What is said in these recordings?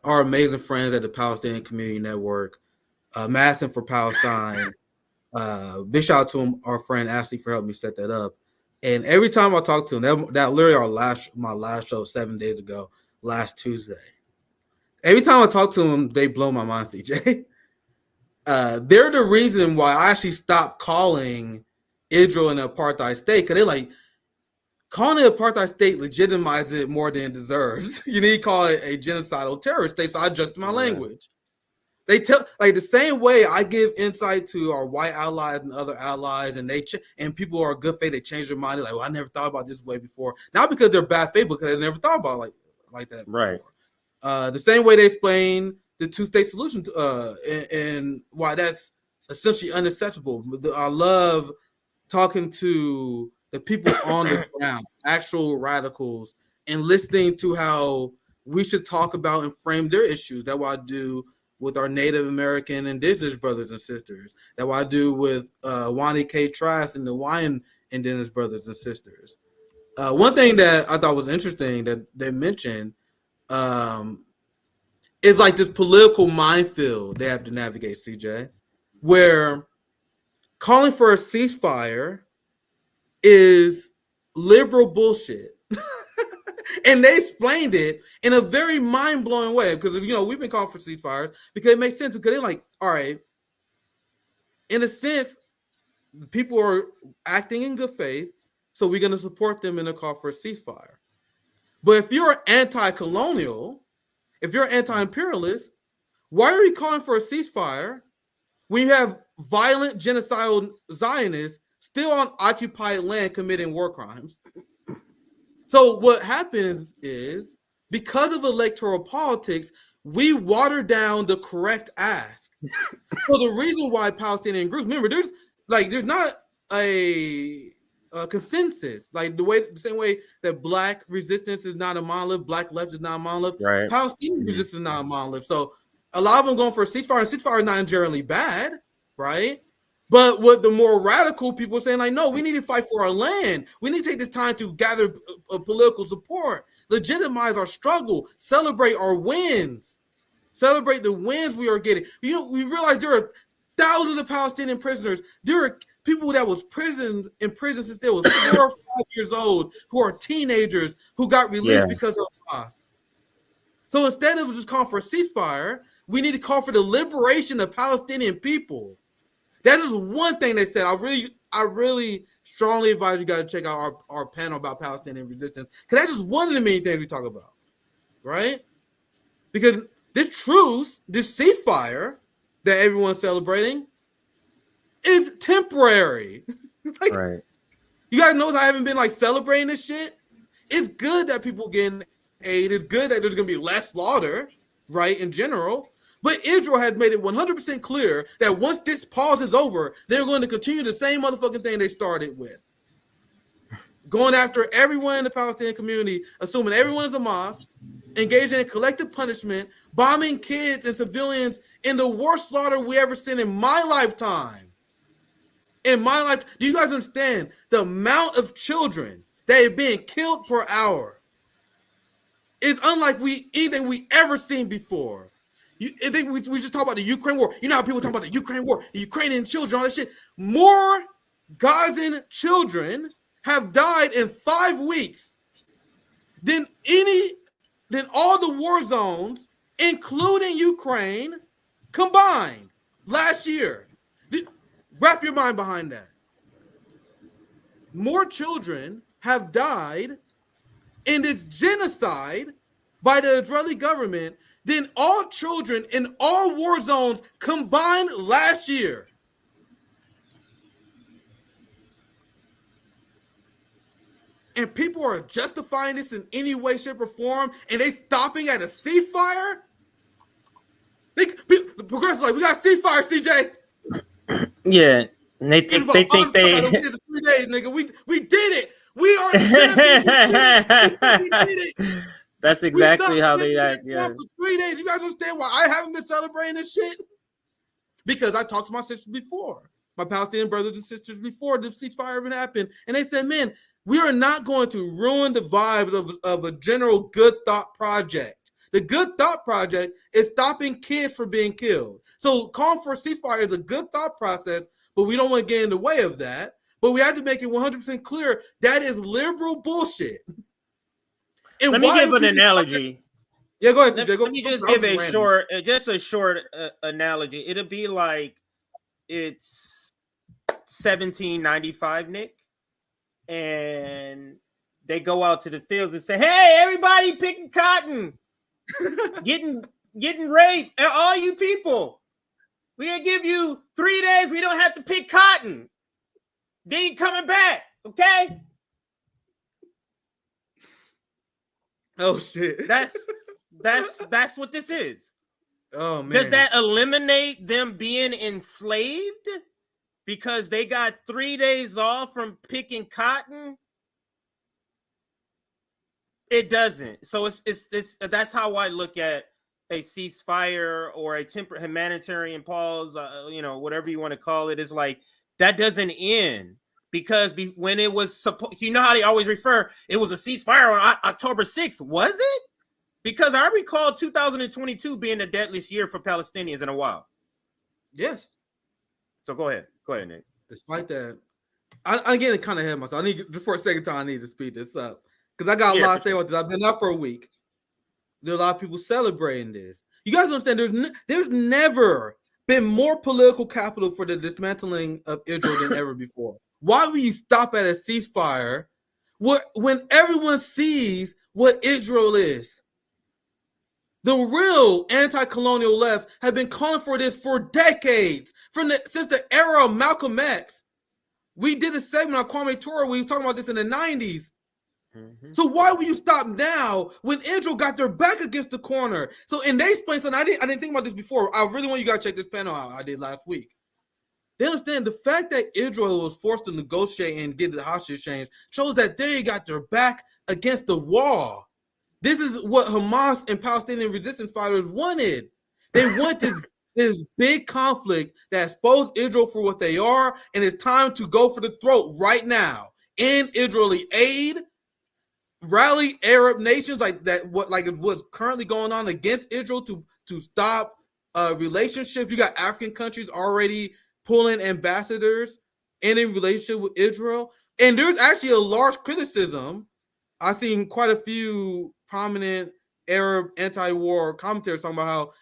our amazing friends at the Palestinian Community Network, Massing for Palestine. Big shout out to him, our friend Ashley, for helping me set that up. And every time I talk to him, that literally my last show 7 days ago, last Tuesday. Every time I talk to them, they blow my mind, CJ. They're the reason why I actually stopped calling Israel an apartheid state, because they're like, calling it an apartheid state legitimizes it more than it deserves. You need to call it a genocidal terrorist state, so I adjusted my language. They tell, like, the same way I give insight to our white allies and other allies, and and people who are good faith, they change their mind. They're like, well, I never thought about it this way before. Not because they're bad faith, because they never thought about it like that before. Right. The same way they explain the two-state solution and why that's essentially unacceptable. I love talking to the people on the ground, actual radicals, and listening to how we should talk about and frame their issues. That's what I do with our Native American Indigenous brothers and sisters. That's what I do with Wani K. Trask and the Hawaiian Indigenous brothers and sisters. One thing that I thought was interesting that they mentioned is like this political minefield they have to navigate, CJ, where calling for a ceasefire is liberal bullshit. And they explained it in a very mind-blowing way, because, you know, we've been calling for ceasefires because it makes sense, because they're like, all right, in a sense, people are acting in good faith, so we're going to support them in a call for a ceasefire. But if you're anti-colonial, if you're anti-imperialist, why are you calling for a ceasefire when you have violent genocidal Zionists still on occupied land committing war crimes? So what happens is, because of electoral politics, we water down the correct ask. So the reason why Palestinian groups, remember, there's not a consensus, like the same way that Black resistance is not a monolith, Black left is not a monolith, right. Palestinian resistance is not a monolith. So a lot of them going for a ceasefire, and ceasefire is not inherently bad, right? But what the more radical people are saying, like, no, we need to fight for our land. We need to take this time to gather political support, legitimize our struggle, celebrate our wins, celebrate the wins we are getting. You know, we realize there are thousands of Palestinian prisoners. There are people that was in prison since they was 4 or 5 years old, who are teenagers, who got released because of Hamas. So instead of just calling for a ceasefire, we need to call for the liberation of Palestinian people. That is one thing they said. I really strongly advise you guys to check out our panel about Palestinian resistance, because that's just one of the main things we talk about, right? Because this truce, this ceasefire that everyone's celebrating, is temporary. Like, right. You guys know I haven't been like celebrating this shit. It's good that people getting aid. It's good that there's gonna be less slaughter, right? In general. But Israel has made it 100% clear that once this pause is over, they're going to continue the same motherfucking thing they started with. Going after everyone in the Palestinian community, assuming everyone is Hamas, engaging in collective punishment, bombing kids and civilians in the worst slaughter we ever seen in my lifetime. In my life, do you guys understand the amount of children that are being killed per hour? It's unlike anything we ever seen before. I think we just talk about the Ukraine war. You know how people talk about the Ukraine war, the Ukrainian children, all that shit. More Gazan children have died in 5 weeks than all the war zones, including Ukraine, combined last year. Wrap your mind behind that. More children have died in this genocide by the Israeli government than all children in all war zones combined last year. And people are justifying this in any way, shape, or form, and they stopping at a ceasefire? The progressives like, we got ceasefire, CJ. Yeah, and they think they 3 days, nigga. We did it. We are the champions. We did it. That's exactly how they act. Yeah. For 3 days. You guys understand why I haven't been celebrating this shit? Because I talked to my sisters before, my Palestinian brothers and sisters before the ceasefire even happened, and they said, "Man, we are not going to ruin the vibe of a general good thought project The Good Thought Project is stopping kids from being killed. So calling for a ceasefire is a good thought process, but we don't want to get in the way of that. But we have to make it 100% clear that is liberal bullshit. And let me give an analogy. Yeah, go ahead. Let me just give a short analogy. It'll be like it's 1795, Nick, and they go out to the fields and say, "Hey, everybody picking cotton, getting raped, and all you people, we're gonna give you 3 days. We don't have to pick cotton. Then you coming back, okay?" Oh shit! That's what this is. Oh man! Does that eliminate them being enslaved because they got 3 days off from picking cotton? It doesn't. So it's that's how I look at a ceasefire or a humanitarian pause. Whatever you want to call it, is like that doesn't end. Because when it was supposed, you know how they always refer, it was a ceasefire on October 6th, was it? Because I recall 2022 being the deadliest year for Palestinians in a while. Yes. So go ahead, Nick. Despite that, I again kind of had myself. For a second time, I need to speed this up because I got a lot to say about this. I've been out for a week. There are a lot of people celebrating this. You guys understand? There's never been more political capital for the dismantling of Israel than ever before. Why would you stop at a ceasefire when everyone sees what Israel is? The real anti-colonial left have been calling for this for decades, since the era of Malcolm X. We did a segment on Kwame Ture. We were talking about this in the 90s. Mm-hmm. So why would you stop now when Israel got their back against the corner? And they explained something. I didn't think about this before. I really want you guys to check this panel out. I did last week. They understand the fact that Israel was forced to negotiate and get the hostage exchange shows that they got their back against the wall. This is what Hamas and Palestinian resistance fighters wanted. They want this big conflict that exposed Israel for what they are, and it's time to go for the throat right now. End Israeli aid, rally Arab nations what's currently going on against Israel to stop relationships. You got African countries already pulling ambassadors in relationship with Israel. And there's actually a large criticism. I've seen quite a few prominent Arab anti-war commentators talking about how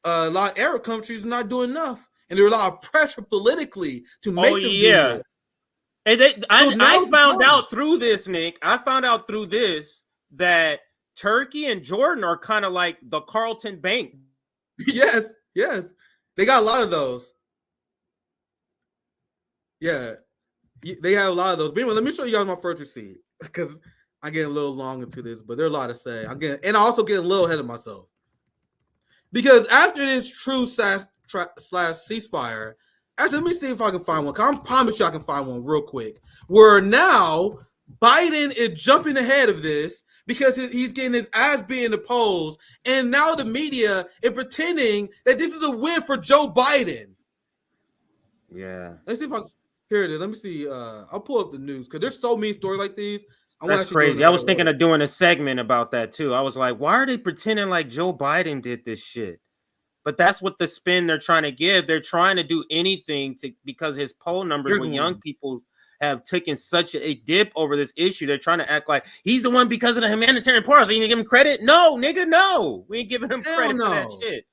a lot of Arab countries are not doing enough. And there's a lot of pressure politically to make them do more. And I found out through this, Nick, that Turkey and Jordan are kind of like the Carlton Bank. Yes. They got a lot of those. Yeah, they have a lot of those. But anyway, let me show you guys my first receipt because I get a little long into this, but there's a lot to say. And I also get a little ahead of myself because after this true slash ceasefire, actually, let me see if I can find one. I promise you I can find one real quick. Where now Biden is jumping ahead of this because he's getting his ass being opposed, and now the media is pretending that this is a win for Joe Biden. Yeah. Let's see if here it is. Let me see. I'll pull up the news because there's so many stories like these. That's crazy. I was thinking of doing a segment about that too. I was like, why are they pretending like Joe Biden did this shit? But that's what the spin they're trying to give. They're trying to do anything because his poll numbers when young people have taken such a dip over this issue. They're trying to act like he's the one because of the humanitarian pause. Are you gonna give him credit? No, nigga, no. We ain't giving him credit for that shit.